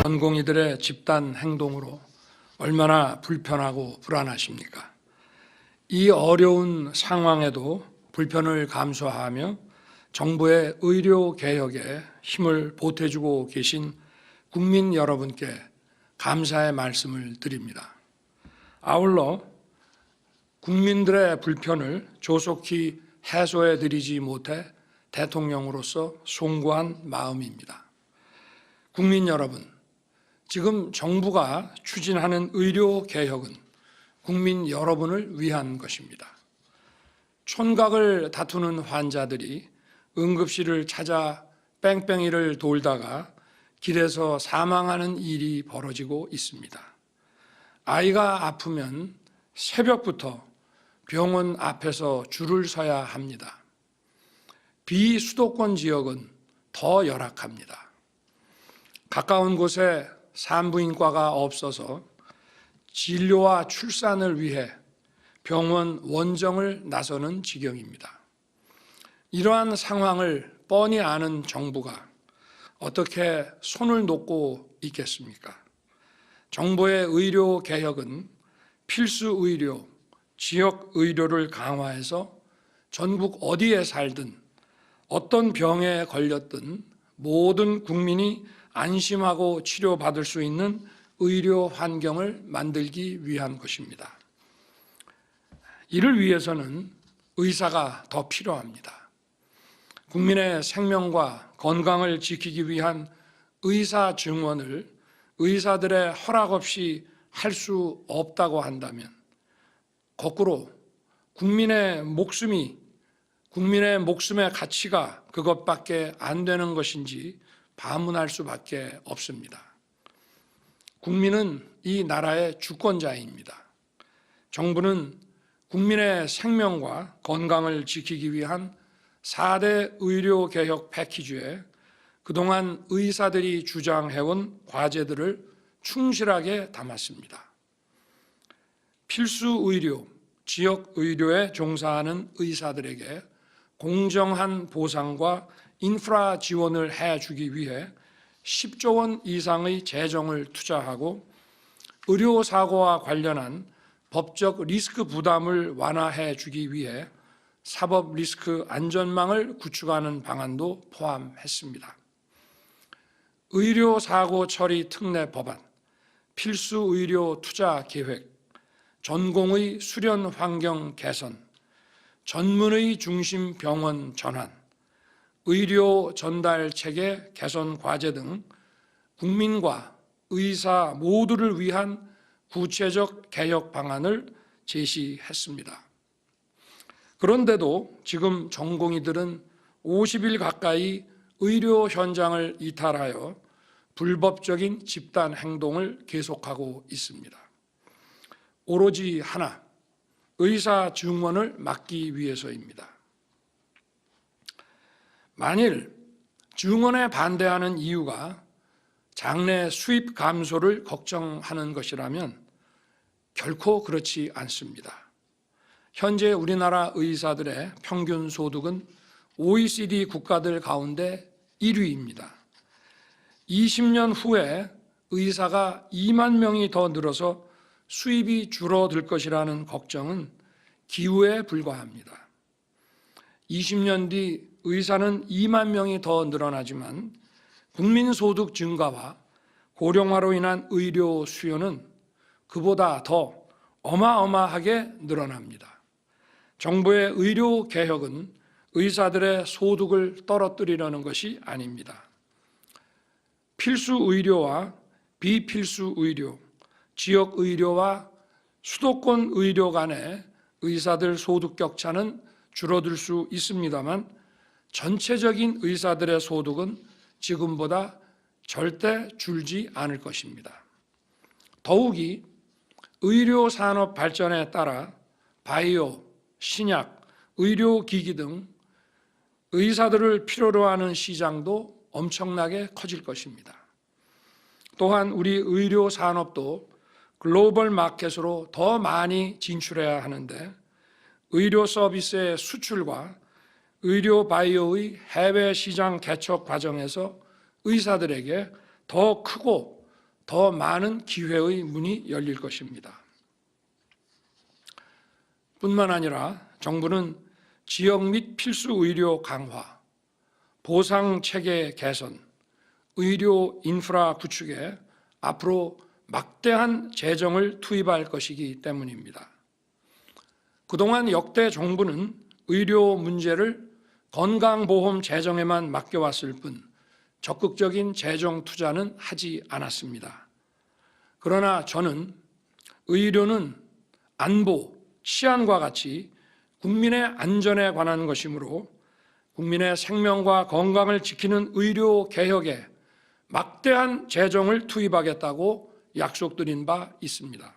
전공의들의 집단 행동으로 얼마나 불편하고 불안하십니까? 이 어려운 상황에도 불편을 감수하며 정부의 의료 개혁에 힘을 보태주고 계신 국민 여러분께 감사의 말씀을 드립니다. 아울러 국민들의 불편을 조속히 해소해 드리지 못해 대통령으로서 송구한 마음입니다. 국민 여러분, 지금 정부가 추진하는 의료 개혁은 국민 여러분을 위한 것입니다. 촌각을 다투는 환자들이 응급실을 찾아 뺑뺑이를 돌다가 길에서 사망하는 일이 벌어지고 있습니다. 아이가 아프면 새벽부터 병원 앞에서 줄을 서야 합니다. 비수도권 지역은 더 열악합니다. 가까운 곳에 산부인과가 없어서 진료와 출산을 위해 병원 원정을 나서는 지경입니다. 이러한 상황을 뻔히 아는 정부가 어떻게 손을 놓고 있겠습니까? 정부의 의료 개혁은 필수 의료, 지역 의료를 강화해서 전국 어디에 살든 어떤 병에 걸렸든 모든 국민이 안심하고 치료받을 수 있는 의료 환경을 만들기 위한 것입니다. 이를 위해서는 의사가 더 필요합니다. 국민의 생명과 건강을 지키기 위한 의사 증원을 의사들의 허락 없이 할 수 없다고 한다면 거꾸로 국민의 목숨의 가치가 그것밖에 안 되는 것인지 반문할 수밖에 없습니다. 국민은 이 나라의 주권자입니다. 정부는 국민의 생명과 건강을 지키기 위한 4대 의료개혁 패키지에 그동안 의사들이 주장해온 과제들을 충실하게 담았습니다. 필수 의료, 지역 의료에 종사하는 의사들에게 공정한 보상과 인프라 지원을 해주기 위해 10조 원 이상의 재정을 투자하고 의료사고와 관련한 법적 리스크 부담을 완화해 주기 위해 사법 리스크 안전망을 구축하는 방안도 포함했습니다. 의료사고 처리 특례 법안, 필수 의료 투자 계획, 전공의 수련 환경 개선, 전문의 중심 병원 전환, 의료 전달 체계 개선 과제 등 국민과 의사 모두를 위한 구체적 개혁 방안을 제시했습니다. 그런데도 지금 전공의들은 50일 가까이 의료 현장을 이탈하여 불법적인 집단 행동을 계속하고 있습니다. 오로지 하나, 의사 증원을 막기 위해서입니다. 만일 증원에 반대하는 이유가 장내 수입 감소를 걱정하는 것이라면 결코 그렇지 않습니다. 현재 우리나라 의사들의 평균 소득은 OECD 국가들 가운데 1위입니다. 20년 후에 의사가 2만 명이 더 늘어서 수입이 줄어들 것이라는 걱정은 기우에 불과합니다. 20년 뒤 의사는 2만 명이 더 늘어나지만 국민소득 증가와 고령화로 인한 의료 수요는 그보다 더 어마어마하게 늘어납니다. 정부의 의료 개혁은 의사들의 소득을 떨어뜨리려는 것이 아닙니다. 필수 의료와 비필수 의료, 지역 의료와 수도권 의료 간의 의사들 소득 격차는 줄어들 수 있습니다만 전체적인 의사들의 소득은 지금보다 절대 줄지 않을 것입니다. 더욱이 의료 산업 발전에 따라 바이오, 신약, 의료기기 등 의사들을 필요로 하는 시장도 엄청나게 커질 것입니다. 또한 우리 의료 산업도 글로벌 마켓으로 더 많이 진출해야 하는데 의료 서비스의 수출과 의료 바이오의 해외 시장 개척 과정에서 의사들에게 더 크고 더 많은 기회의 문이 열릴 것입니다. 뿐만 아니라 정부는 지역 및 필수 의료 강화, 보상 체계 개선, 의료 인프라 구축에 앞으로 막대한 재정을 투입할 것이기 때문입니다. 그동안 역대 정부는 의료 문제를 건강보험 재정에만 맡겨왔을 뿐 적극적인 재정 투자는 하지 않았습니다. 그러나 저는 의료는 안보, 치안과 같이 국민의 안전에 관한 것이므로 국민의 생명과 건강을 지키는 의료 개혁에 막대한 재정을 투입하겠다고 약속드린 바 있습니다.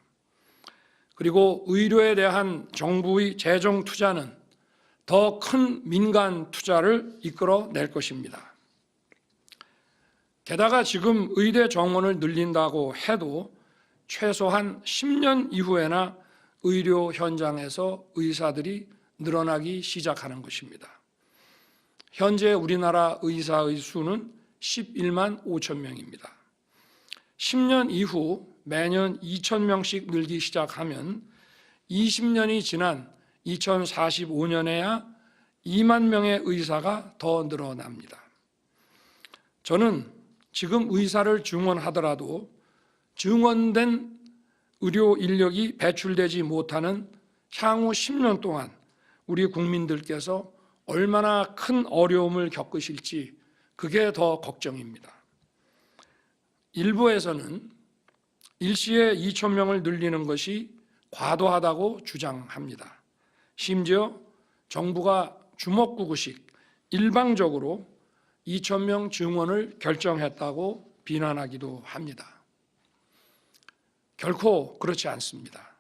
그리고 의료에 대한 정부의 재정 투자는 더 큰 민간 투자를 이끌어낼 것입니다. 게다가 지금 의대 정원을 늘린다고 해도 최소한 10년 이후에나 의료 현장에서 의사들이 늘어나기 시작하는 것입니다. 현재 우리나라 의사의 수는 11만 5천 명입니다. 10년 이후 매년 2천 명씩 늘기 시작하면 20년이 지난 2045년에야 2만 명의 의사가 더 늘어납니다. 저는 지금 의사를 증원하더라도 증원된 의료 인력이 배출되지 못하는 향후 10년 동안 우리 국민들께서 얼마나 큰 어려움을 겪으실지 그게 더 걱정입니다. 일부에서는 일시에 2천 명을 늘리는 것이 과도하다고 주장합니다. 심지어 정부가 주먹구구식 일방적으로 2천 명 증원을 결정했다고 비난하기도 합니다. 결코 그렇지 않습니다.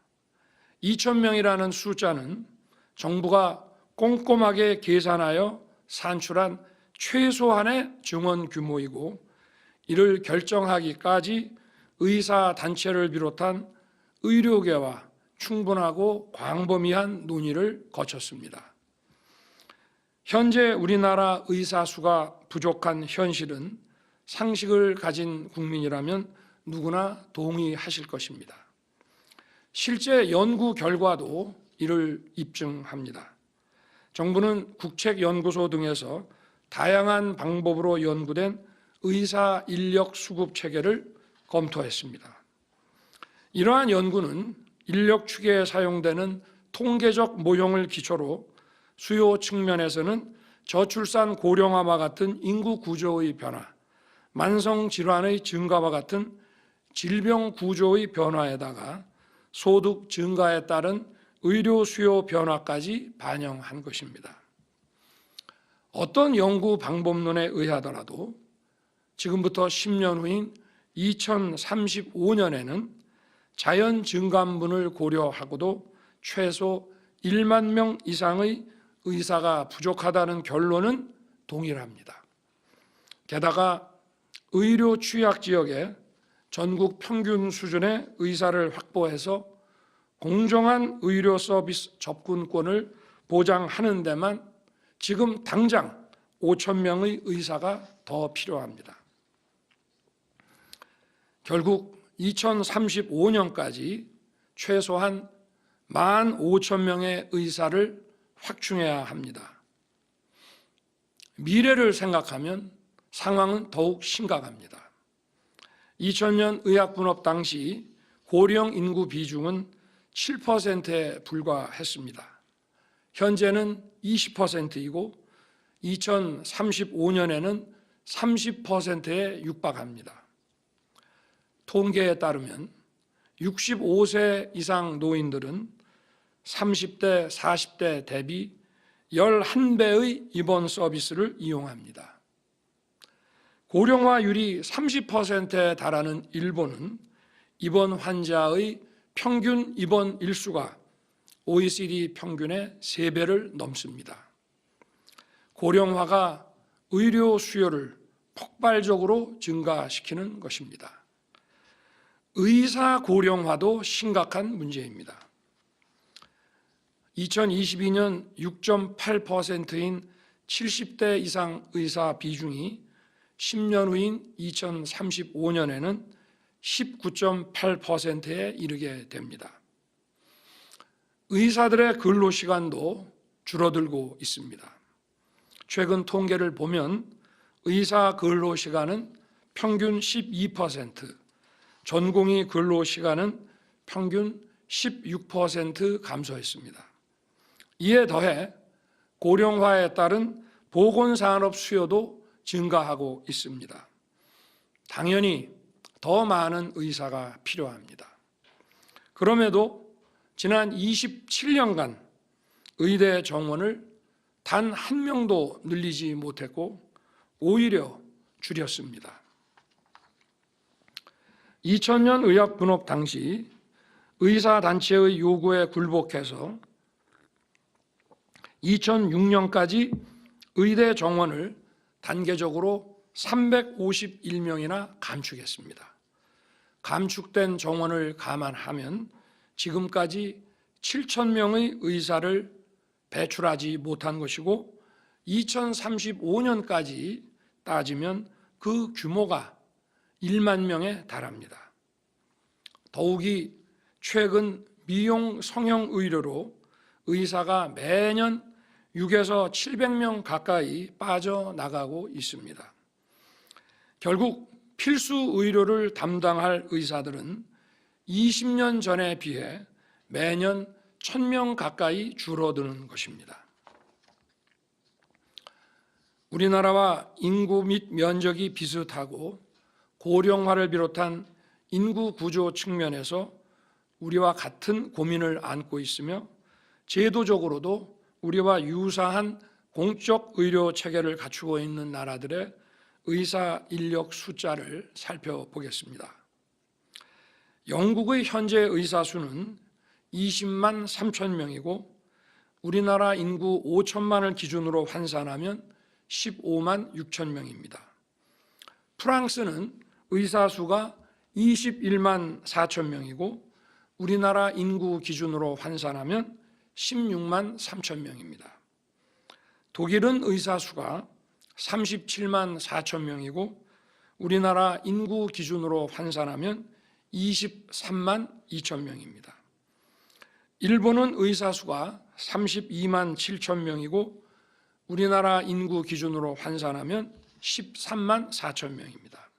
2천 명이라는 숫자는 정부가 꼼꼼하게 계산하여 산출한 최소한의 증원 규모이고 이를 결정하기까지 의사단체를 비롯한 의료계와 충분하고 광범위한 논의를 거쳤습니다. 현재 우리나라 의사 수가 부족한 현실은 상식을 가진 국민이라면 누구나 동의하실 것입니다. 실제 연구 결과도 이를 입증합니다. 정부는 국책연구소 등에서 다양한 방법으로 연구된 의사 인력 수급 체계를 검토했습니다. 이러한 연구는 인력 추계에 사용되는 통계적 모형을 기초로 수요 측면에서는 저출산 고령화와 같은 인구 구조의 변화, 만성 질환의 증가와 같은 질병 구조의 변화에다가 소득 증가에 따른 의료 수요 변화까지 반영한 것입니다. 어떤 연구 방법론에 의하더라도 지금부터 10년 후인 2035년에는 자연 증감분을 고려하고도 최소 1만 명 이상의 의사가 부족하다는 결론은 동일합니다. 게다가 의료 취약 지역에 전국 평균 수준의 의사를 확보해서 공정한 의료 서비스 접근권을 보장하는 데만 지금 당장 5천 명의 의사가 더 필요합니다. 결국 2035년까지 최소한 15,000명의 의사를 확충해야 합니다. 미래를 생각하면 상황은 더욱 심각합니다. 2000년 의학분업 당시 고령 인구 비중은 7%에 불과했습니다. 현재는 20%이고 2035년에는 30%에 육박합니다. 통계에 따르면 65세 이상 노인들은 30대, 40대 대비 11배의 입원 서비스를 이용합니다. 고령화율이 30%에 달하는 일본은 입원 환자의 평균 입원 일수가 OECD 평균의 3배를 넘습니다. 고령화가 의료 수요를 폭발적으로 증가시키는 것입니다. 의사 고령화도 심각한 문제입니다. 2022년 6.8%인 70대 이상 의사 비중이 10년 후인 2035년에는 19.8%에 이르게 됩니다. 의사들의 근로시간도 줄어들고 있습니다. 최근 통계를 보면 의사 근로시간은 평균 12%, 전공의 근로시간은 평균 16% 감소했습니다. 이에 더해 고령화에 따른 보건산업 수요도 증가하고 있습니다. 당연히 더 많은 의사가 필요합니다. 그럼에도 지난 27년간 의대 정원을 단 한 명도 늘리지 못했고 오히려 줄였습니다. 2000년 의학 분업 당시 의사단체의 요구에 굴복해서 2006년까지 의대 정원을 단계적으로 351명이나 감축했습니다. 감축된 정원을 감안하면 지금까지 7,000명의 의사를 배출하지 못한 것이고 2035년까지 따지면 그 규모가 1만 명에 달합니다. 더욱이 최근 미용 성형 의료로 의사가 매년 6에서 700명 가까이 빠져나가고 있습니다. 결국 필수 의료를 담당할 의사들은 20년 전에 비해 매년 1,000명 가까이 줄어드는 것입니다. 우리나라와 인구 및 면적이 비슷하고 고령화를 비롯한 인구 구조 측면에서 우리와 같은 고민을 안고 있으며 제도적으로도 우리와 유사한 공적 의료 체계를 갖추고 있는 나라들의 의사 인력 숫자를 살펴보겠습니다. 영국의 현재 의사 수는 20만 3천 명이고 우리나라 인구 5천만을 기준으로 환산하면 15만 6천 명입니다. 프랑스는 의사 수가 21만 4천 명이고 우리나라 인구 기준으로 환산하면 16만 3천 명입니다. 독일은 의사 수가 37만 4천 명이고 우리나라 인구 기준으로 환산하면 23만 2천 명입니다. 일본은 의사 수가 32만 7천 명이고 우리나라 인구 기준으로 환산하면 13만 4천 명입니다.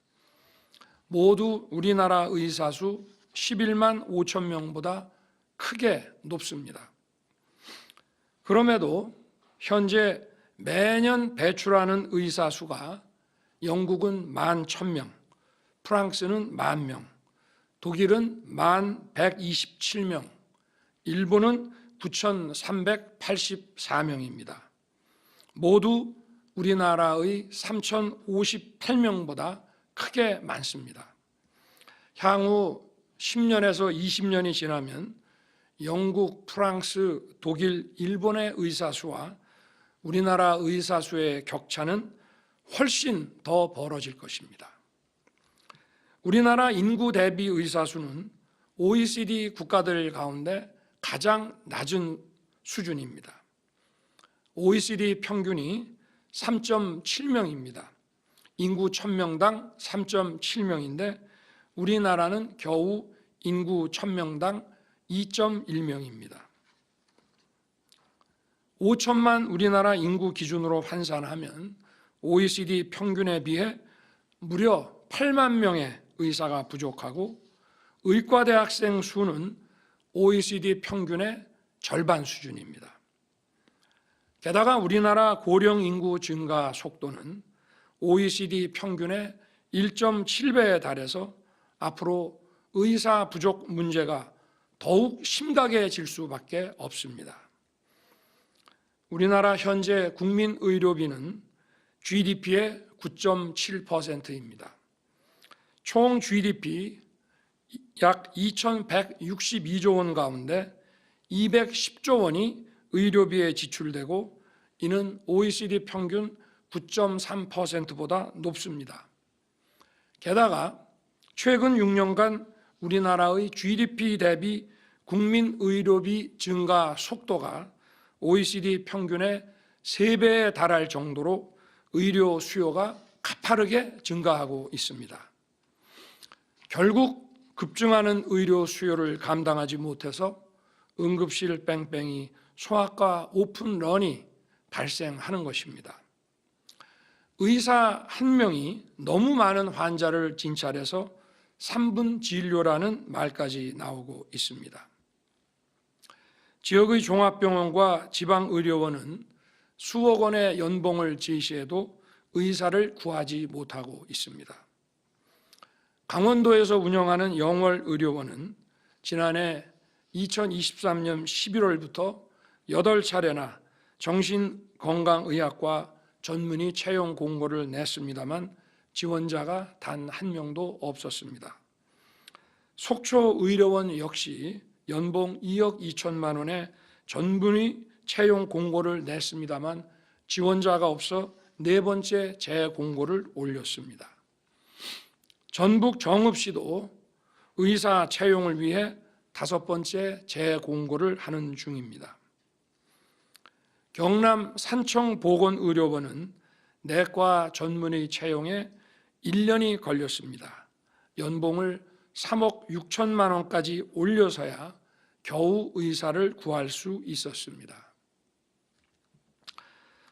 모두 우리나라 의사 수 11만 5천 명보다 크게 높습니다. 그럼에도 현재 매년 배출하는 의사 수가 영국은 11,000명, 프랑스는 10,000명, 독일은 11,127명, 일본은 9,384명입니다. 모두 우리나라의 3,058명보다 크게 많습니다. 향후 10년에서 20년이 지나면 영국, 프랑스, 독일, 일본의 의사 수와 우리나라 의사 수의 격차는 훨씬 더 벌어질 것입니다. 우리나라 인구 대비 의사 수는 OECD 국가들 가운데 가장 낮은 수준입니다. OECD 평균이 3.7명입니다. 인구 1,000명당 3.7명인데 우리나라는 겨우 인구 1,000명당 2.1명입니다. 5천만 우리나라 인구 기준으로 환산하면 OECD 평균에 비해 무려 8만 명의 의사가 부족하고 의과대학생 수는 OECD 평균의 절반 수준입니다. 게다가 우리나라 고령 인구 증가 속도는 OECD 평균의 1.7배에 달해서 앞으로 의사 부족 문제가 더욱 심각해질 수밖에 없습니다. 우리나라 현재 국민 의료비는 GDP의 9.7%입니다. 총 GDP 약 2,162조 원 가운데 210조 원이 의료비에 지출되고 이는 OECD 평균 9.3%보다 높습니다. 게다가 최근 6년간 우리나라의 GDP 대비 국민 의료비 증가 속도가 OECD 평균의 3배에 달할 정도로 의료 수요가 가파르게 증가하고 있습니다. 결국 급증하는 의료 수요를 감당하지 못해서 응급실 뺑뺑이 소아과 오픈런이 발생하는 것입니다. 의사 한 명이 너무 많은 환자를 진찰해서 3분 진료라는 말까지 나오고 있습니다. 지역의 종합병원과 지방의료원은 수억 원의 연봉을 제시해도 의사를 구하지 못하고 있습니다. 강원도에서 운영하는 영월의료원은 지난해 2023년 11월부터 8차례나 정신건강의학과 전문의 채용 공고를 냈습니다만 지원자가 단 한 명도 없었습니다. 속초의료원 역시 연봉 2억 2천만 원의 전문의 채용 공고를 냈습니다만 지원자가 없어 네 번째 재공고를 올렸습니다. 전북 정읍시도 의사 채용을 위해 5번째 재공고를 하는 중입니다. 경남 산청보건의료원은 내과 전문의 채용에 1년이 걸렸습니다. 연봉을 3억 6천만 원까지 올려서야 겨우 의사를 구할 수 있었습니다.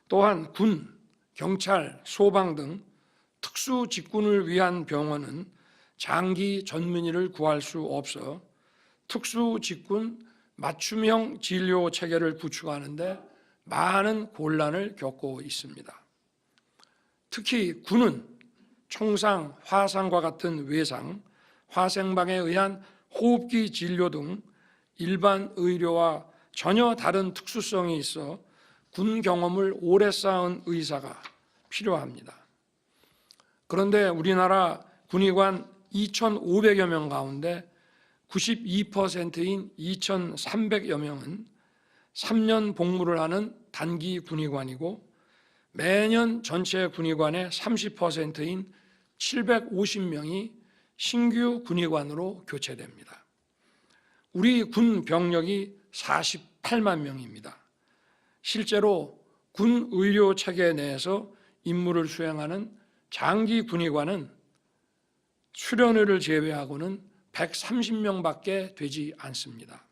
또한 군, 경찰, 소방 등 특수 직군을 위한 병원은 장기 전문의를 구할 수 없어 특수 직군 맞춤형 진료 체계를 구축하는데 많은 곤란을 겪고 있습니다. 특히 군은 총상, 화상과 같은 외상, 화생방에 의한 호흡기 진료 등 일반 의료와 전혀 다른 특수성이 있어 군 경험을 오래 쌓은 의사가 필요합니다. 그런데 우리나라 군의관 2,500여 명 가운데 92%인 2,300여 명은 3년 복무를 하는 단기 군의관이고 매년 전체 군의관의 30%인 750명이 신규 군의관으로 교체됩니다. 우리 군 병력이 48만 명입니다. 실제로 군 의료 체계 내에서 임무를 수행하는 장기 군의관은 수련의를 제외하고는 130명밖에 되지 않습니다.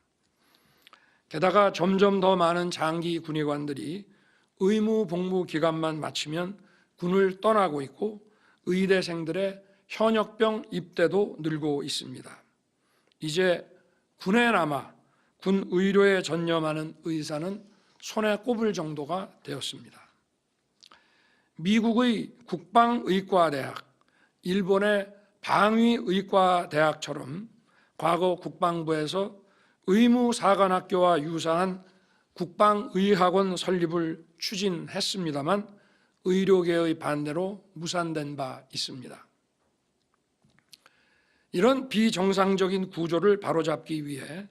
게다가 점점 더 많은 장기 군의관들이 의무 복무 기간만 마치면 군을 떠나고 있고 의대생들의 현역병 입대도 늘고 있습니다. 이제 군에 남아 군 의료에 전념하는 의사는 손에 꼽을 정도가 되었습니다. 미국의 국방의과대학, 일본의 방위의과대학처럼 과거 국방부에서 의무사관학교와 유사한 국방의학원 설립을 추진했습니다만 의료계의 반대로 무산된 바 있습니다. 이런 비정상적인 구조를 바로잡기 위해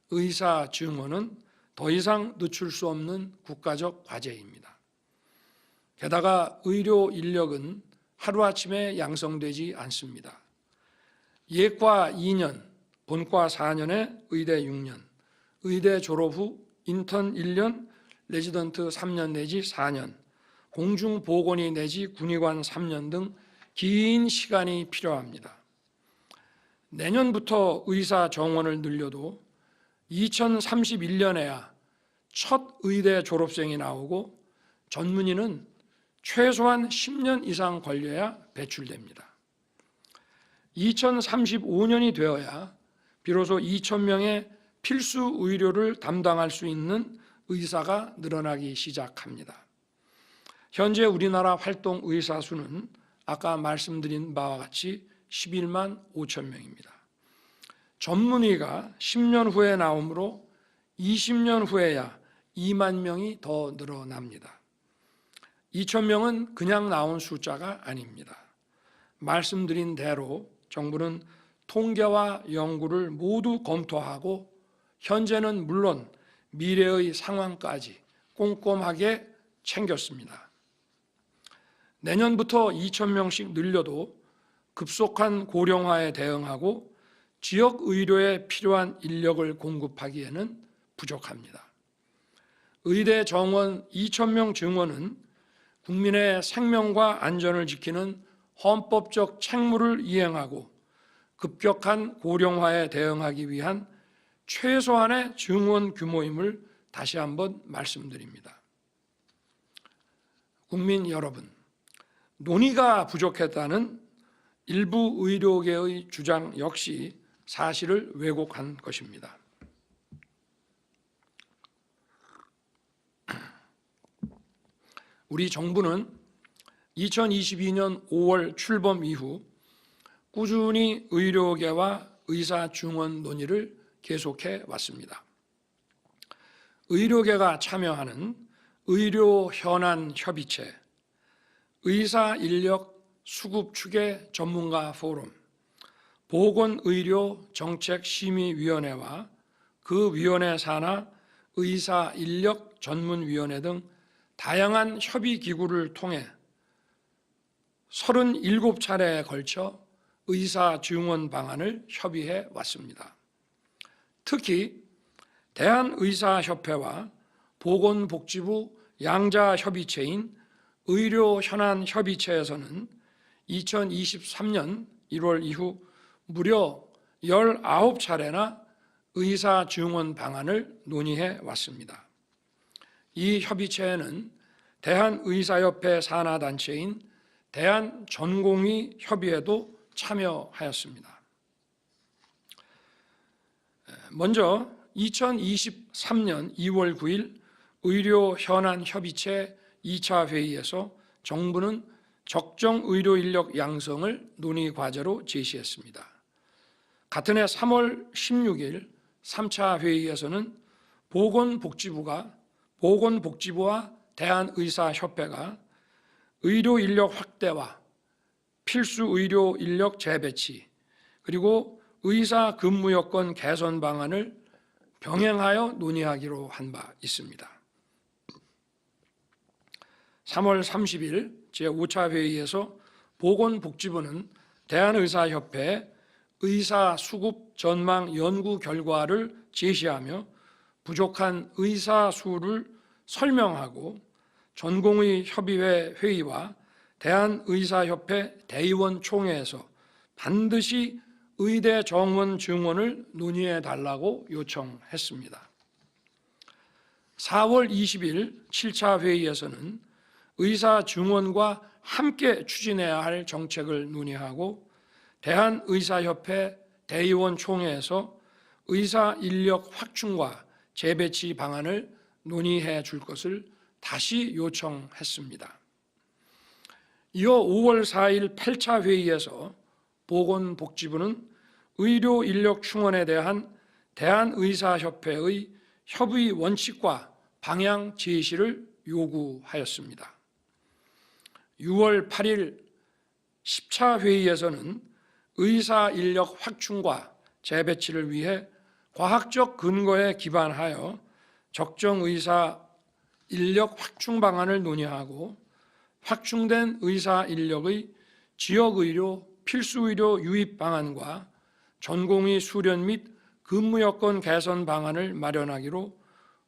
의사 증원은 더 이상 늦출 수 없는 국가적 과제입니다. 게다가 의료 인력은 하루아침에 양성되지 않습니다. 예과 2년, 본과 4년에 의대 6년, 의대 졸업 후 인턴 1년, 레지던트 3년 내지 4년, 공중보건의 내지 군의관 3년 등 긴 시간이 필요합니다. 내년부터 의사 정원을 늘려도 2031년에야 첫 의대 졸업생이 나오고 전문의는 최소한 10년 이상 걸려야 배출됩니다. 2035년이 되어야 비로소 2,000명의 필수 의료를 담당할 수 있는 의사가 늘어나기 시작합니다. 현재 우리나라 활동 의사 수는 아까 말씀드린 바와 같이 11만 5천 명입니다. 전문의가 10년 후에 나오므로 20년 후에야 2만 명이 더 늘어납니다. 2,000명은 그냥 나온 숫자가 아닙니다. 말씀드린 대로 정부는 통계와 연구를 모두 검토하고 현재는 물론 미래의 상황까지 꼼꼼하게 챙겼습니다. 내년부터 2,000명씩 늘려도 급속한 고령화에 대응하고 지역 의료에 필요한 인력을 공급하기에는 부족합니다. 의대 정원 2,000명 증원은 국민의 생명과 안전을 지키는 헌법적 책무를 이행하고 급격한 고령화에 대응하기 위한 최소한의 증원 규모임을 다시 한번 말씀드립니다. 국민 여러분, 논의가 부족했다는 일부 의료계의 주장 역시 사실을 왜곡한 것입니다. 우리 정부는 2022년 5월 출범 이후 꾸준히 의료계와 의사 증원 논의를 계속해 왔습니다. 의료계가 참여하는 의료 현안 협의체, 의사 인력 수급 추계 전문가 포럼, 보건의료 정책심의위원회와 그 위원회 산하 의사 인력 전문위원회 등 다양한 협의기구를 통해 37차례에 걸쳐 의사 증원 방안을 협의해 왔습니다. 특히 대한의사협회와 보건복지부 양자협의체인 의료현안협의체에서는 2023년 1월 이후 무려 19차례나 의사 증원 방안을 논의해 왔습니다. 이 협의체에는 대한의사협회 산하단체인 대한전공의협의회도 참여하였습니다. 먼저 2023년 2월 9일 의료현안협의체 2차 회의에서 정부는 적정 의료인력 양성을 논의 과제로 제시했습니다. 같은 해 3월 16일 3차 회의에서는 보건복지부와 대한의사협회가 의료인력 확대와 필수 의료인력 재배치 그리고 의사 근무 여건 개선 방안을 병행하여 논의하기로 한 바 있습니다. 3월 30일 제5차 회의에서 보건복지부는 대한의사협회에 의사 수급 전망 연구 결과를 제시하며 부족한 의사 수를 설명하고 전공의 협의회 회의와 대한의사협회 대의원 총회에서 반드시 의대 정원 증원을 논의해 달라고 요청했습니다. 4월 20일 7차 회의에서는 의사 증원과 함께 추진해야 할 정책을 논의하고 대한의사협회 대의원 총회에서 의사 인력 확충과 재배치 방안을 논의해 줄 것을 다시 요청했습니다. 이어 5월 4일 8차 회의에서 보건복지부는 의료 인력 충원에 대한 대한의사협회의 협의 원칙과 방향 제시를 요구하였습니다. 6월 8일 10차 회의에서는 의사 인력 확충과 재배치를 위해 과학적 근거에 기반하여 적정 의사 인력 확충 방안을 논의하고 확충된 의사 인력의 지역의료, 필수의료 유입 방안과 전공의 수련 및 근무 여건 개선 방안을 마련하기로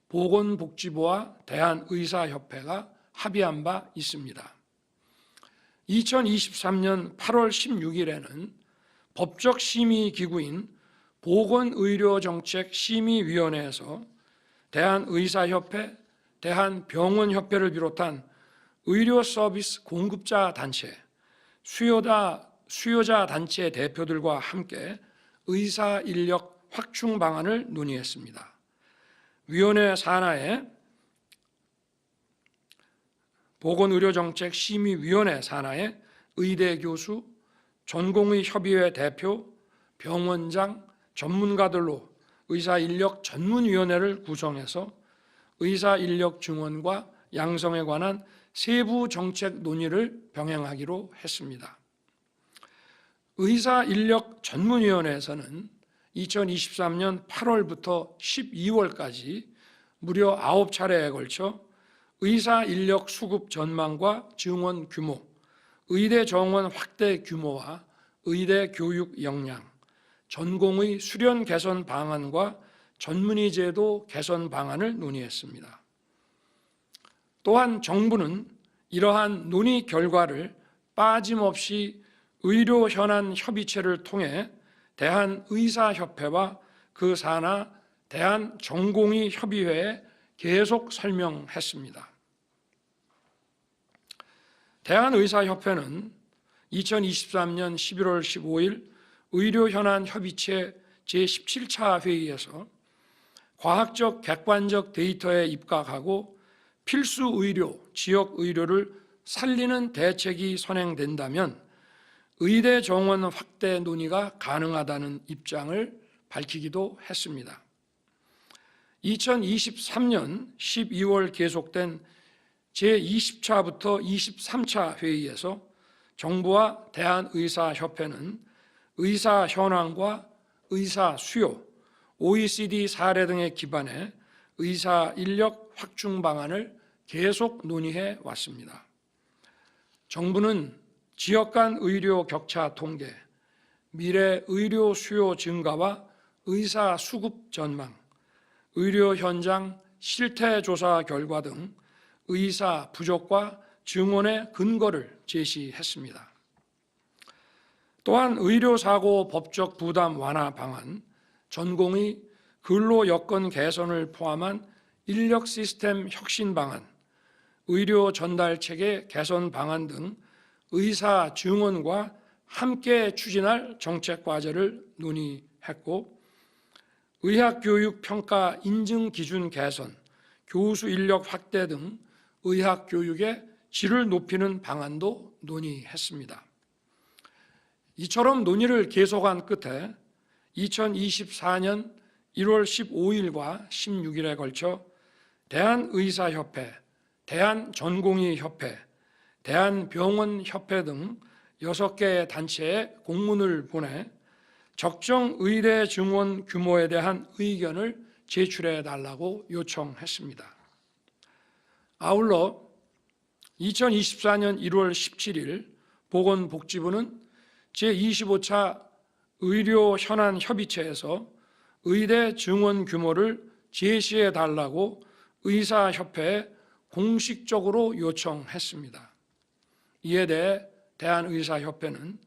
보건복지부와 대한의사협회가 합의한 바 있습니다. 2023년 8월 16일에는 법적 심의 기구인 보건의료정책심의위원회에서 대한의사협회, 대한병원협회를 비롯한 의료서비스 공급자 단체, 수요자 단체 대표들과 함께 의사 인력 확충 방안을 논의했습니다. 위원회 산하에 보건의료정책심의위원회 산하에 의대 교수, 전공의협의회 대표, 병원장, 전문가들로 의사인력 전문위원회를 구성해서 의사인력 증원과 양성에 관한 세부 정책 논의를 병행하기로 했습니다. 의사인력 전문위원회에서는 2023년 8월부터 12월까지 무려 9차례에 걸쳐 의사 인력 수급 전망과 증원 규모, 의대 정원 확대 규모와 의대 교육 역량, 전공의 수련 개선 방안과 전문의 제도 개선 방안을 논의했습니다. 또한 정부는 이러한 논의 결과를 빠짐없이 의료 현안 협의체를 통해 대한의사협회와 그 산하 대한전공의협의회에 계속 설명했습니다. 대한의사협회는 2023년 11월 15일 의료현안협의체 제17차 회의에서 과학적 객관적 데이터에 입각하고 필수 의료, 지역 의료를 살리는 대책이 선행된다면 의대 정원 확대 논의가 가능하다는 입장을 밝히기도 했습니다. 2023년 12월 계속된 제20차부터 23차 회의에서 정부와 대한의사협회는 의사 현황과 의사 수요, OECD 사례 등에 기반해 의사 인력 확충 방안을 계속 논의해 왔습니다. 정부는 지역 간 의료 격차 통계, 미래 의료 수요 증가와 의사 수급 전망, 의료 현장 실태 조사 결과 등 의사 부족과 증원의 근거를 제시했습니다. 또한 의료사고 법적 부담 완화 방안, 전공의 근로 여건 개선을 포함한 인력 시스템 혁신 방안, 의료 전달 체계 개선 방안 등 의사 증원과 함께 추진할 정책 과제를 논의했고, 의학교육 평가 인증 기준 개선, 교수 인력 확대 등 의학교육의 질을 높이는 방안도 논의했습니다. 이처럼 논의를 계속한 끝에 2024년 1월 15일과 16일에 걸쳐 대한의사협회, 대한전공의협회, 대한병원협회 등 6개의 단체에 공문을 보내 적정 의대 증원 규모에 대한 의견을 제출해 달라고 요청했습니다. 아울러 2024년 1월 17일 보건복지부는 제25차 의료 현안 협의체에서 의대 증원 규모를 제시해 달라고 의사협회에 공식적으로 요청했습니다. 이에 대해 대한의사협회는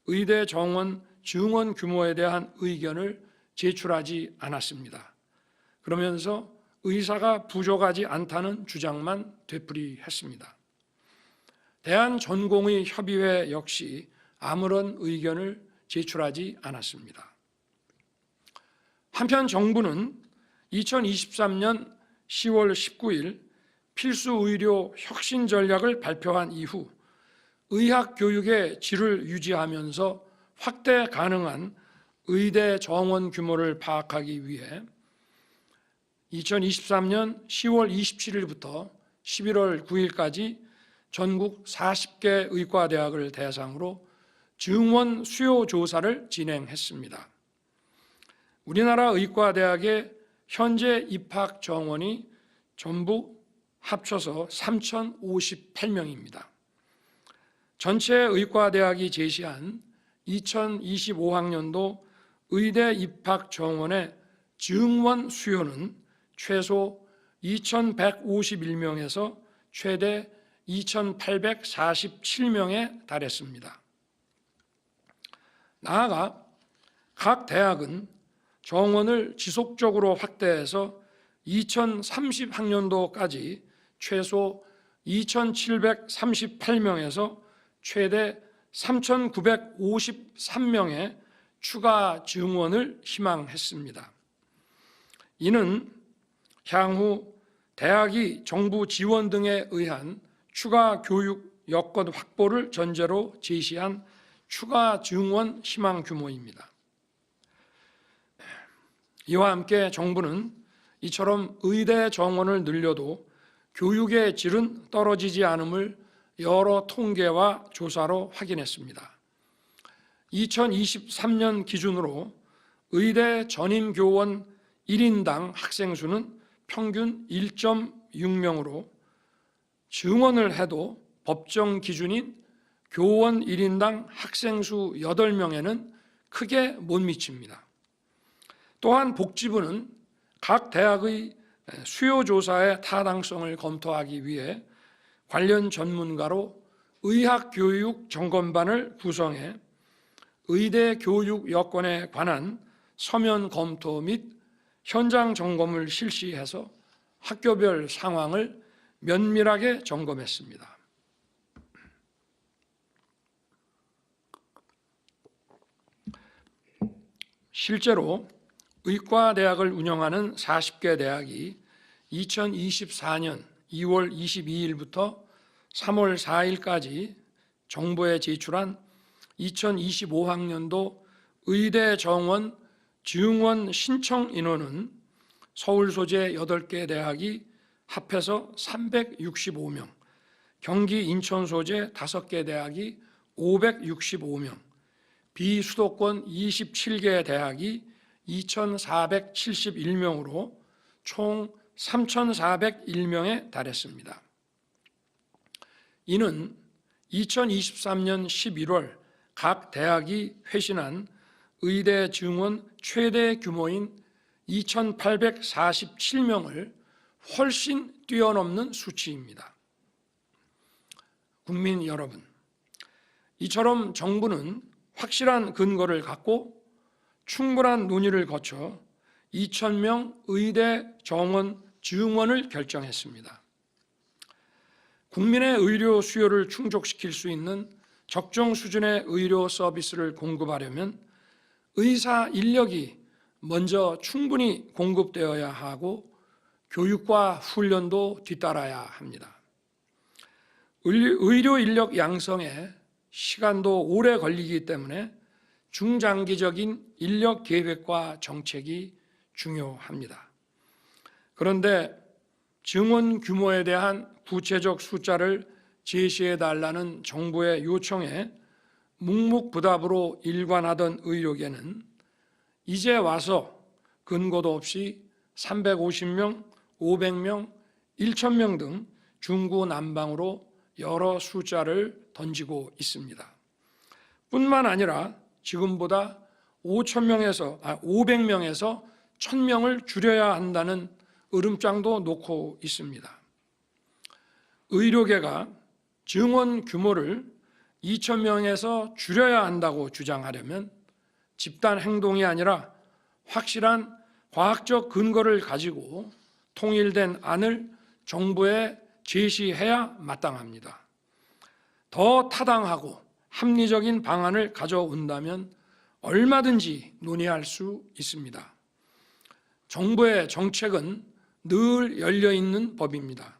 의대 정원 증원 규모에 대한 의견을 제출하지 않았습니다. 그러면서 의사가 부족하지 않다는 주장만 되풀이했습니다. 대한전공의협의회 역시 아무런 의견을 제출하지 않았습니다. 한편 정부는 2023년 10월 19일 필수의료 혁신 전략을 발표한 이후 의학교육의 질을 유지하면서 확대 가능한 의대 정원 규모를 파악하기 위해 2023년 10월 27일부터 11월 9일까지 전국 40개 의과대학을 대상으로 증원 수요 조사를 진행했습니다. 우리나라 의과대학의 현재 입학 정원이 전부 합쳐서 3,058명입니다. 전체 의과대학이 제시한 2025학년도 의대 입학 정원의 증원 수요는 최소 2,151명에서 최대 2,847명에 달했습니다. 나아가 각 대학은 정원을 지속적으로 확대해서 2030학년도까지 최소 2,738명에서 최대 3,953명의 추가 증원을 희망했습니다. 이는 향후 대학이 정부 지원 등에 의한 추가 교육 여건 확보를 전제로 제시한 추가 증원 희망 규모입니다. 이와 함께 정부는 이처럼 의대 정원을 늘려도 교육의 질은 떨어지지 않음을 여러 통계와 조사로 확인했습니다. 2023년 기준으로 의대 전임 교원 1인당 학생 수는 평균 1.6명으로 증원을 해도 법정 기준인 교원 1인당 학생 수 8명에는 크게 못 미칩니다. 또한 복지부는 각 대학의 수요조사의 타당성을 검토하기 위해 관련 전문가로 의학교육 점검반을 구성해 의대 교육 여건에 관한 서면 검토 및 현장 점검을 실시해서 학교별 상황을 면밀하게 점검했습니다. 실제로 의과대학을 운영하는 40개 대학이 2024년 2월 22일부터 3월 4일까지 정부에 제출한 2025학년도 의대 정원 증원 신청 인원은 서울 소재 8개 대학이 합해서 365명, 경기 인천 소재 5개 대학이 565명, 비수도권 27개 대학이 2,471명으로 총 3,401명에 달했습니다. 이는 2023년 11월 각 대학이 회신한 의대 증원 최대 규모인 2,847명을 훨씬 뛰어넘는 수치입니다. 국민 여러분, 이처럼 정부는 확실한 근거를 갖고 충분한 논의를 거쳐 2,000명 의대 정원 증원을 결정했습니다. 국민의 의료 수요를 충족시킬 수 있는 적정 수준의 의료 서비스를 공급하려면 의사 인력이 먼저 충분히 공급되어야 하고 교육과 훈련도 뒤따라야 합니다. 의료 인력 양성에 시간도 오래 걸리기 때문에 중장기적인 인력 계획과 정책이 중요합니다. 그런데 증원 규모에 대한 구체적 숫자를 제시해달라는 정부의 요청에 묵묵부답으로 일관하던 의료계는 이제 와서 근거도 없이 350명, 500명, 1,000명 등 중구난방으로 여러 숫자를 던지고 있습니다. 뿐만 아니라 지금보다 500명에서 1,000명을 줄여야 한다는 으름장도 놓고 있습니다. 의료계가 증원 규모를 2,000명에서 줄여야 한다고 주장하려면 집단 행동이 아니라 확실한 과학적 근거를 가지고 통일된 안을 정부에 제시해야 마땅합니다. 더 타당하고 합리적인 방안을 가져온다면 얼마든지 논의할 수 있습니다. 정부의 정책은 늘 열려있는 법입니다.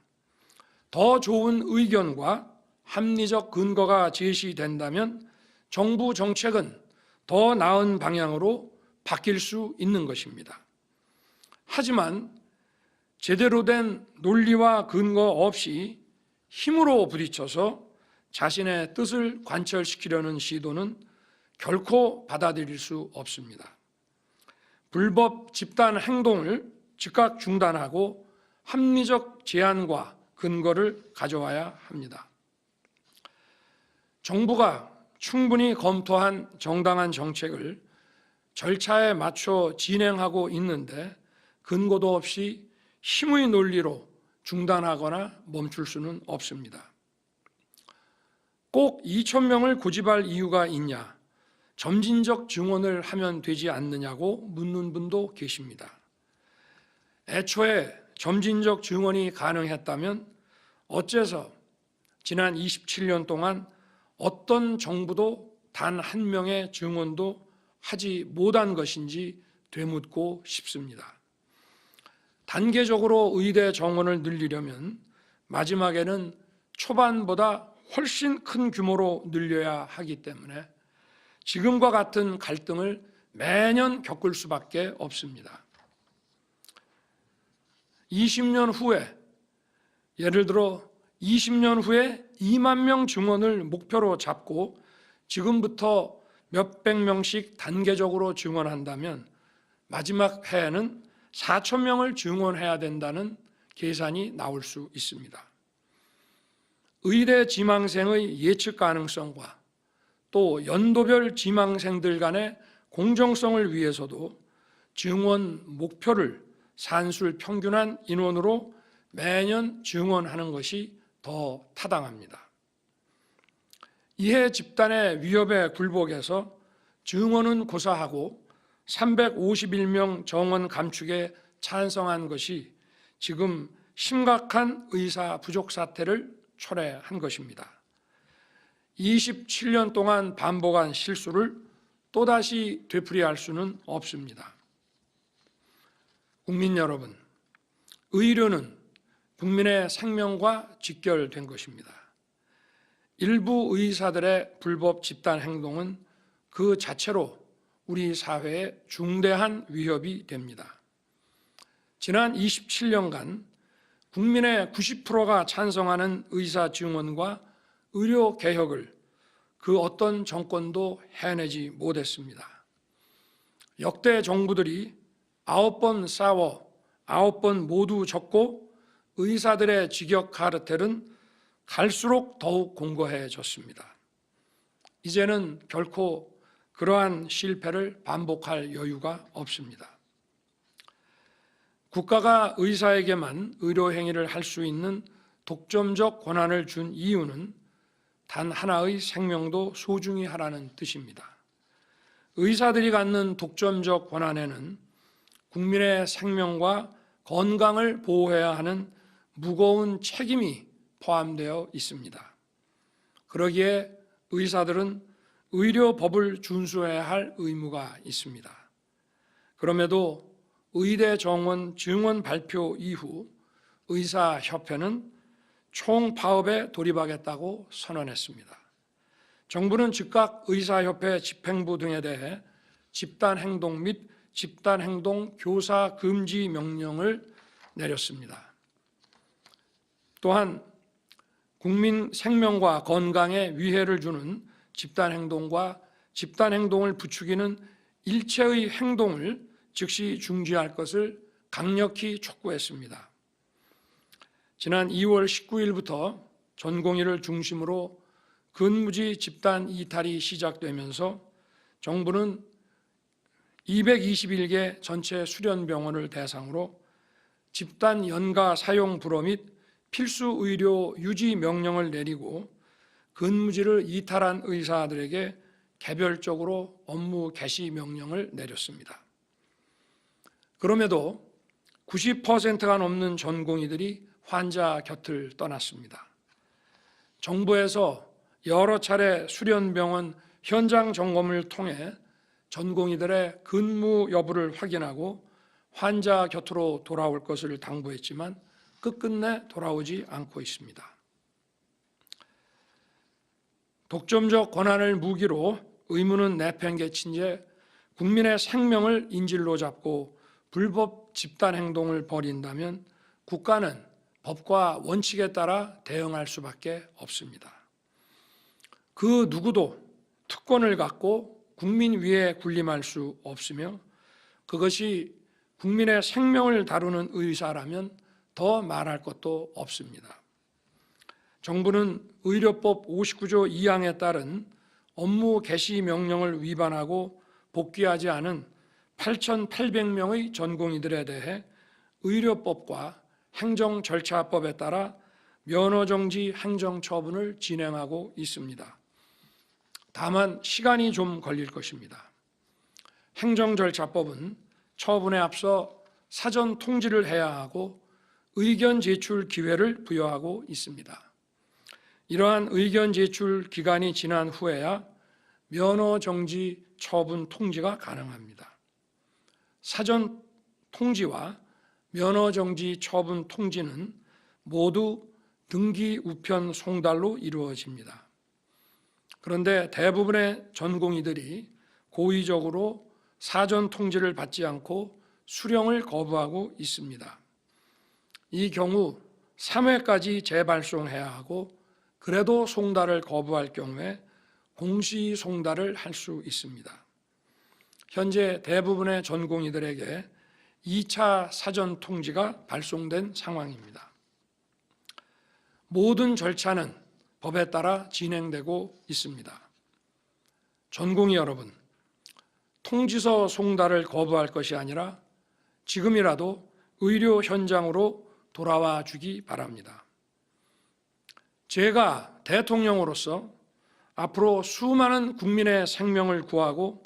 더 좋은 의견과 합리적 근거가 제시된다면 정부 정책은 더 나은 방향으로 바뀔 수 있는 것입니다. 하지만 제대로 된 논리와 근거 없이 힘으로 부딪혀서 자신의 뜻을 관철시키려는 시도는 결코 받아들일 수 없습니다. 불법 집단 행동을 즉각 중단하고 합리적 제안과 근거를 가져와야 합니다. 정부가 충분히 검토한 정당한 정책을 절차에 맞춰 진행하고 있는데 근거도 없이 힘의 논리로 중단하거나 멈출 수는 없습니다. 꼭 2,000명을 고집할 이유가 있냐? 점진적 증원을 하면 되지 않느냐고 묻는 분도 계십니다. 애초에 점진적 증원이 가능했다면 어째서 지난 27년 동안 어떤 정부도 단 한 명의 증원도 하지 못한 것인지 되묻고 싶습니다. 단계적으로 의대 정원을 늘리려면 마지막에는 초반보다 훨씬 큰 규모로 늘려야 하기 때문에 지금과 같은 갈등을 매년 겪을 수밖에 없습니다. 20년 후에, 예를 들어 20년 후에 2만 명 증원을 목표로 잡고 지금부터 몇백 명씩 단계적으로 증원한다면 마지막 해에는 4,000명을 증원해야 된다는 계산이 나올 수 있습니다. 의대 지망생의 예측 가능성과 또 연도별 지망생들 간의 공정성을 위해서도 증원 목표를 산술 평균한 인원으로 매년 증원하는 것이 더 타당합니다. 이해 집단의 위협에 굴복해서 증언은 고사하고 351명 정원 감축에 찬성한 것이 지금 심각한 의사 부족 사태를 초래한 것입니다. 27년 동안 반복한 실수를 또다시 되풀이할 수는 없습니다. 국민 여러분, 의료는 국민의 생명과 직결된 것입니다. 일부 의사들의 불법 집단 행동은 그 자체로 우리 사회에 중대한 위협이 됩니다. 지난 27년간 국민의 90%가 찬성하는 의사 증언과 의료 개혁을 그 어떤 정권도 해내지 못했습니다. 역대 정부들이 9번 싸워 9번 모두 졌고 의사들의 직역 카르텔은 갈수록 더욱 공고해졌습니다. 이제는 결코 그러한 실패를 반복할 여유가 없습니다. 국가가 의사에게만 의료 행위를 할 수 있는 독점적 권한을 준 이유는 단 하나의 생명도 소중히 하라는 뜻입니다. 의사들이 갖는 독점적 권한에는 국민의 생명과 건강을 보호해야 하는 무거운 책임이 포함되어 있습니다. 그러기에 의사들은 의료법을 준수해야 할 의무가 있습니다. 그럼에도 의대 정원 증원 발표 이후 의사협회는 총파업에 돌입하겠다고 선언했습니다. 정부는 즉각 의사협회 집행부 등에 대해 집단행동 및 집단행동 교사 금지 명령을 내렸습니다. 또한 국민 생명과 건강에 위해를 주는 집단행동과 집단행동을 부추기는 일체의 행동을 즉시 중지할 것을 강력히 촉구했습니다. 지난 2월 19일부터 전공의를 중심으로 근무지 집단 이탈이 시작되면서 정부는 221개 전체 수련병원을 대상으로 집단 연가 사용 불허 및 필수 의료 유지 명령을 내리고 근무지를 이탈한 의사들에게 개별적으로 업무 개시 명령을 내렸습니다. 그럼에도 90%가 넘는 전공의들이 환자 곁을 떠났습니다. 정부에서 여러 차례 수련병원 현장 점검을 통해 전공의들의 근무 여부를 확인하고 환자 곁으로 돌아올 것을 당부했지만 끝끝내 돌아오지 않고 있습니다. 독점적 권한을 무기로 의무는 내팽개친 채 국민의 생명을 인질로 잡고 불법 집단 행동을 벌인다면 국가는 법과 원칙에 따라 대응할 수밖에 없습니다. 그 누구도 특권을 갖고 국민 위에 군림할 수 없으며 그것이 국민의 생명을 다루는 의사라면 더 말할 것도 없습니다. 정부는 의료법 59조 2항에 따른 업무 개시 명령을 위반하고 복귀하지 않은 8,800명의 전공의들에 대해 의료법과 행정절차법에 따라 면허정지 행정처분을 진행하고 있습니다. 다만 시간이 좀 걸릴 것입니다. 행정절차법은 처분에 앞서 사전 통지를 해야 하고 의견 제출 기회를 부여하고 있습니다. 이러한 의견 제출 기간이 지난 후에야 면허정지 처분 통지가 가능합니다. 사전 통지와 면허정지 처분 통지는 모두 등기 우편 송달로 이루어집니다. 그런데 대부분의 전공의들이 고의적으로 사전 통지를 받지 않고 수령을 거부하고 있습니다. 이 경우 3회까지 재발송해야 하고 그래도 송달을 거부할 경우에 공시 송달을 할 수 있습니다. 현재 대부분의 전공의들에게 2차 사전 통지가 발송된 상황입니다. 모든 절차는 법에 따라 진행되고 있습니다. 전공의 여러분, 통지서 송달을 거부할 것이 아니라 지금이라도 의료 현장으로 돌아와 주기 바랍니다. 제가 대통령으로서 앞으로 수많은 국민의 생명을 구하고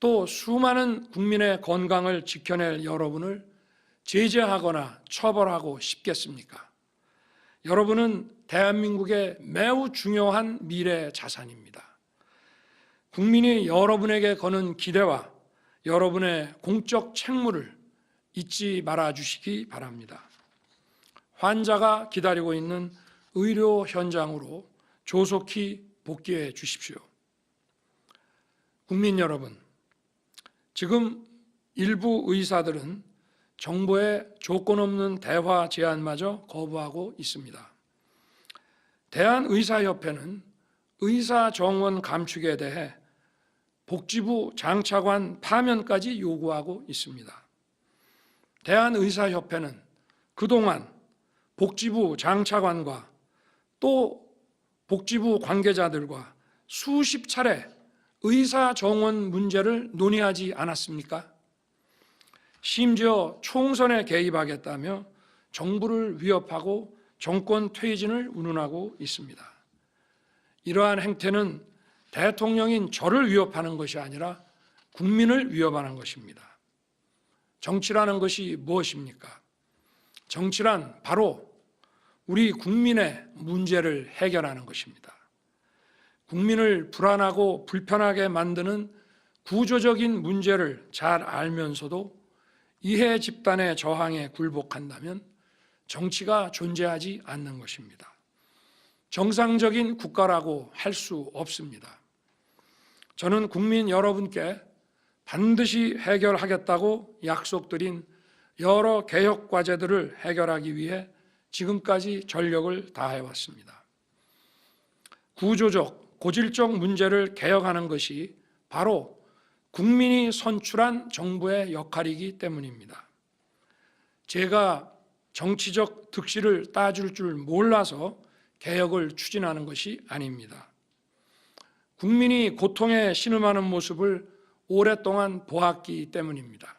또 수많은 국민의 건강을 지켜낼 여러분을 제재하거나 처벌하고 싶겠습니까? 여러분은 대한민국의 매우 중요한 미래 자산입니다. 국민이 여러분에게 거는 기대와 여러분의 공적 책무를 잊지 말아 주시기 바랍니다. 환자가 기다리고 있는 의료 현장으로 조속히 복귀해 주십시오. 국민 여러분, 지금 일부 의사들은 정부의 조건 없는 대화 제안마저 거부하고 있습니다. 대한의사협회는 의사 정원 감축에 대해 복지부 장차관 파면까지 요구하고 있습니다. 대한의사협회는 그동안 복지부 장차관과 또 복지부 관계자들과 수십 차례 의사 정원 문제를 논의하지 않았습니까? 심지어 총선에 개입하겠다며 정부를 위협하고 정권 퇴진을 운운하고 있습니다. 이러한 행태는 대통령인 저를 위협하는 것이 아니라 국민을 위협하는 것입니다. 정치라는 것이 무엇입니까? 정치란 바로 우리 국민의 문제를 해결하는 것입니다. 국민을 불안하고 불편하게 만드는 구조적인 문제를 잘 알면서도 이해 집단의 저항에 굴복한다면 정치가 존재하지 않는 것입니다. 정상적인 국가라고 할 수 없습니다. 저는 국민 여러분께 반드시 해결하겠다고 약속드린 여러 개혁 과제들을 해결하기 위해 지금까지 전력을 다해왔습니다. 구조적, 고질적 문제를 개혁하는 것이 바로 국민이 선출한 정부의 역할이기 때문입니다. 제가 정치적 득실을 따줄 줄 몰라서 개혁을 추진하는 것이 아닙니다. 국민이 고통에 신음하는 모습을 오랫동안 보았기 때문입니다.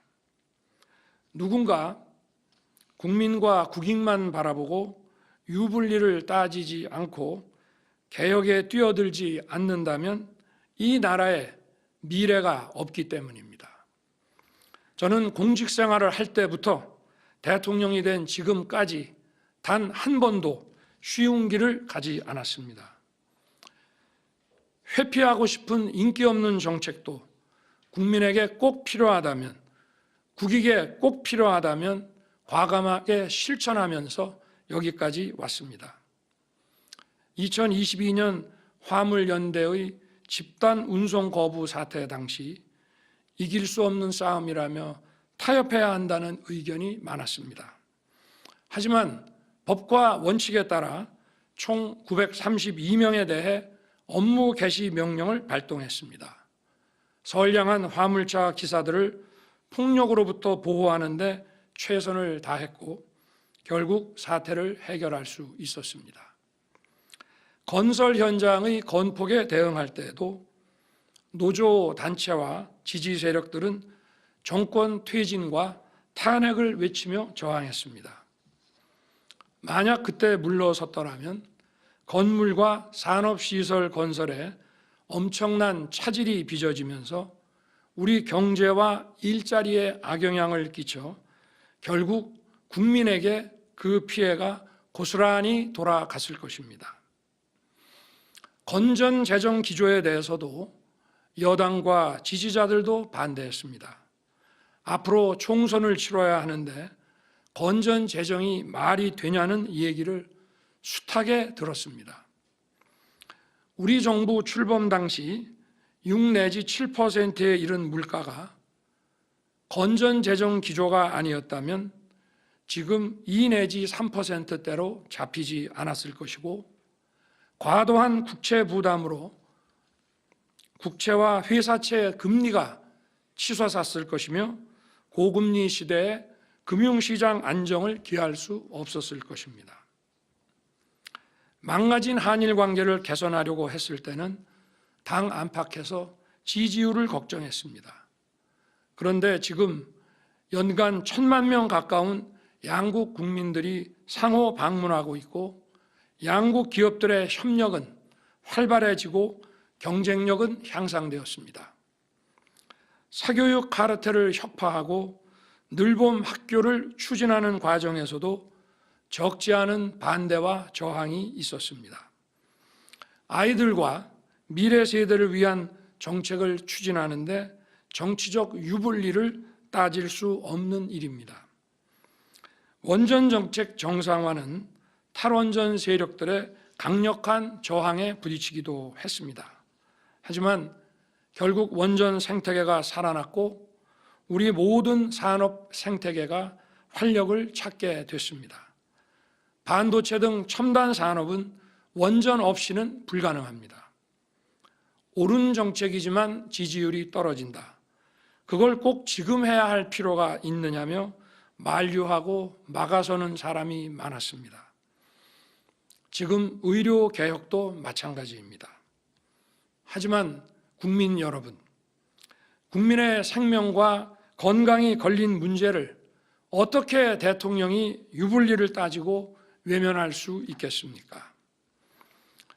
누군가 국민과 국익만 바라보고 유불리를 따지지 않고 개혁에 뛰어들지 않는다면 이 나라에 미래가 없기 때문입니다. 저는 공직 생활을 할 때부터 대통령이 된 지금까지 단 한 번도 쉬운 길을 가지 않았습니다. 회피하고 싶은 인기 없는 정책도 국민에게 꼭 필요하다면, 국익에 꼭 필요하다면 과감하게 실천하면서 여기까지 왔습니다. 2022년 화물연대의 집단 운송 거부 사태 당시 이길 수 없는 싸움이라며 타협해야 한다는 의견이 많았습니다. 하지만 법과 원칙에 따라 총 932명에 대해 업무 개시 명령을 발동했습니다. 선량한 화물차 기사들을 폭력으로부터 보호하는 데 최선을 다했고 결국 사태를 해결할 수 있었습니다. 건설 현장의 건폭에 대응할 때에도 노조 단체와 지지 세력들은 정권 퇴진과 탄핵을 외치며 저항했습니다. 만약 그때 물러섰더라면 건물과 산업시설 건설에 엄청난 차질이 빚어지면서 우리 경제와 일자리에 악영향을 끼쳐 결국 국민에게 그 피해가 고스란히 돌아갔을 것입니다. 건전 재정 기조에 대해서도 여당과 지지자들도 반대했습니다. 앞으로 총선을 치러야 하는데 건전 재정이 말이 되냐는 얘기를 숱하게 들었습니다. 우리 정부 출범 당시 6 내지 7%에 이른 물가가 건전 재정 기조가 아니었다면 지금 2 내지 3%대로 잡히지 않았을 것이고 과도한 국채 부담으로 국채와 회사채 금리가 치솟았을 것이며 고금리 시대에 금융시장 안정을 기할 수 없었을 것입니다. 망가진 한일 관계를 개선하려고 했을 때는 당 안팎에서 지지율을 걱정했습니다. 그런데 지금 연간 1,000만 명 가까운 양국 국민들이 상호 방문하고 있고 양국 기업들의 협력은 활발해지고 경쟁력은 향상되었습니다. 사교육 카르텔을 혁파하고 늘봄 학교를 추진하는 과정에서도 적지 않은 반대와 저항이 있었습니다. 아이들과 미래 세대를 위한 정책을 추진하는데 정치적 유불리를 따질 수 없는 일입니다. 원전 정책 정상화는 탈원전 세력들의 강력한 저항에 부딪히기도 했습니다. 하지만 결국 원전 생태계가 살아났고 우리 모든 산업 생태계가 활력을 찾게 됐습니다. 반도체 등 첨단 산업은 원전 없이는 불가능합니다. 옳은 정책이지만 지지율이 떨어진다. 그걸 꼭 지금 해야 할 필요가 있느냐며 만류하고 막아서는 사람이 많았습니다. 지금 의료 개혁도 마찬가지입니다. 하지만 국민 여러분, 국민의 생명과 건강이 걸린 문제를 어떻게 대통령이 유불리를 따지고 외면할 수 있겠습니까?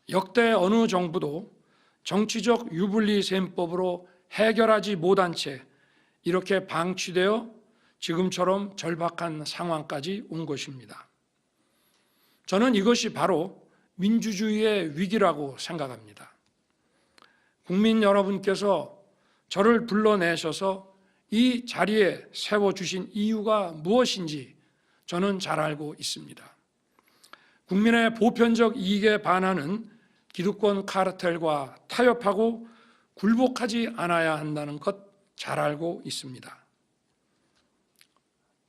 역대 어느 정부도 정치적 유불리 셈법으로 해결하지 못한 채 이렇게 방치되어 지금처럼 절박한 상황까지 온 것입니다. 저는 이것이 바로 민주주의의 위기라고 생각합니다. 국민 여러분께서 저를 불러내셔서 이 자리에 세워주신 이유가 무엇인지 저는 잘 알고 있습니다. 국민의 보편적 이익에 반하는 기득권 카르텔과 타협하고 굴복하지 않아야 한다는 것 잘 알고 있습니다.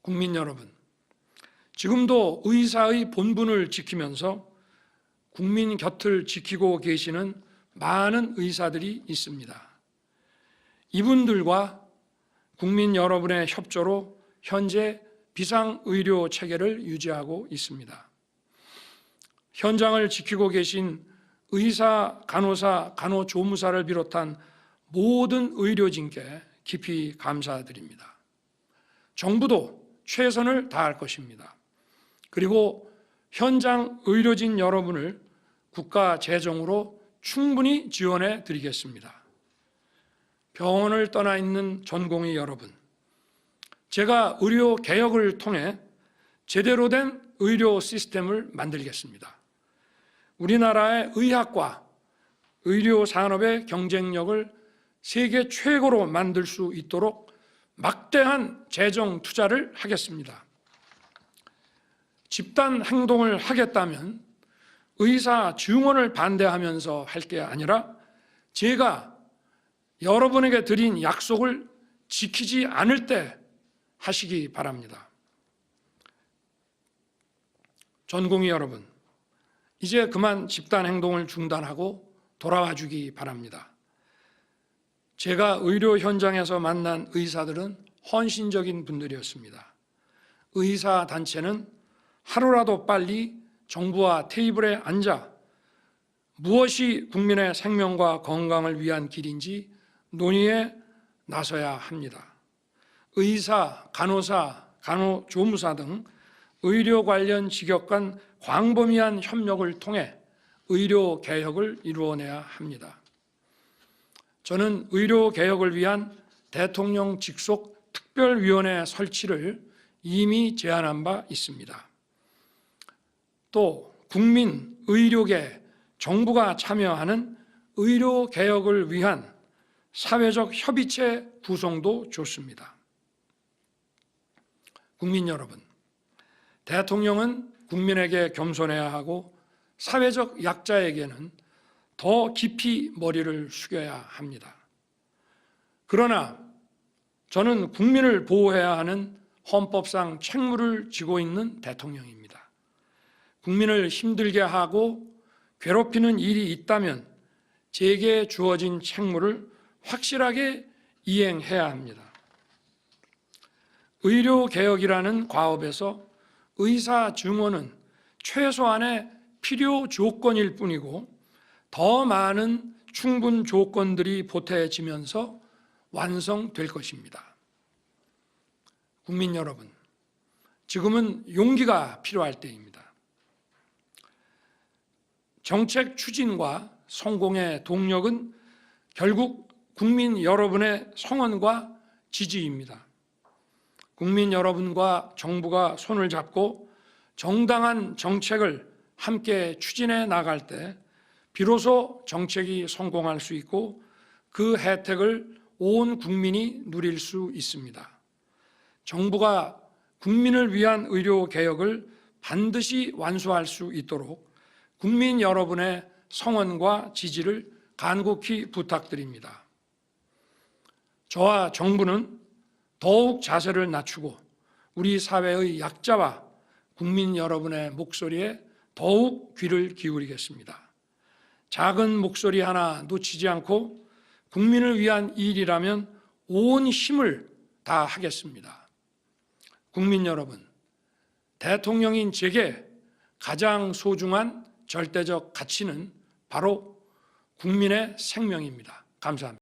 국민 여러분, 지금도 의사의 본분을 지키면서 국민 곁을 지키고 계시는 많은 의사들이 있습니다. 이분들과 국민 여러분의 협조로 현재 비상의료 체계를 유지하고 있습니다. 현장을 지키고 계신 의사, 간호사, 간호조무사를 비롯한 모든 의료진께 깊이 감사드립니다. 정부도 최선을 다할 것입니다. 그리고 현장 의료진 여러분을 국가 재정으로 충분히 지원해 드리겠습니다. 병원을 떠나 있는 전공의 여러분, 제가 의료 개혁을 통해 제대로 된 의료 시스템을 만들겠습니다. 우리나라의 의학과 의료 산업의 경쟁력을 세계 최고로 만들 수 있도록 막대한 재정 투자를 하겠습니다. 집단 행동을 하겠다면 의사 증언을 반대하면서 할 게 아니라 제가 여러분에게 드린 약속을 지키지 않을 때 하시기 바랍니다. 전공의 여러분, 이제 그만 집단 행동을 중단하고 돌아와 주기 바랍니다. 제가 의료 현장에서 만난 의사들은 헌신적인 분들이었습니다. 의사 단체는 하루라도 빨리 정부와 테이블에 앉아 무엇이 국민의 생명과 건강을 위한 길인지 논의에 나서야 합니다. 의사, 간호사, 간호조무사 등 의료 관련 직역 간 광범위한 협력을 통해 의료 개혁을 이루어내야 합니다. 저는 의료 개혁을 위한 대통령 직속 특별위원회 설치를 이미 제안한 바 있습니다. 또 국민, 의료계, 정부가 참여하는 의료 개혁을 위한 사회적 협의체 구성도 좋습니다. 국민 여러분, 대통령은 국민에게 겸손해야 하고 사회적 약자에게는 더 깊이 머리를 숙여야 합니다. 그러나 저는 국민을 보호해야 하는 헌법상 책무를 지고 있는 대통령입니다. 국민을 힘들게 하고 괴롭히는 일이 있다면 제게 주어진 책무를 확실하게 이행해야 합니다. 의료개혁이라는 과업에서 의사 증언은 최소한의 필요 조건일 뿐이고 더 많은 충분 조건들이 보태지면서 완성될 것입니다. 국민 여러분, 지금은 용기가 필요할 때입니다. 정책 추진과 성공의 동력은 결국 국민 여러분의 성원과 지지입니다. 국민 여러분과 정부가 손을 잡고 정당한 정책을 함께 추진해 나갈 때 비로소 정책이 성공할 수 있고 그 혜택을 온 국민이 누릴 수 있습니다. 정부가 국민을 위한 의료 개혁을 반드시 완수할 수 있도록 국민 여러분의 성원과 지지를 간곡히 부탁드립니다. 저와 정부는 더욱 자세를 낮추고 우리 사회의 약자와 국민 여러분의 목소리에 더욱 귀를 기울이겠습니다. 작은 목소리 하나 놓치지 않고 국민을 위한 일이라면 온 힘을 다하겠습니다. 국민 여러분, 대통령인 제게 가장 소중한 절대적 가치는 바로 국민의 생명입니다. 감사합니다.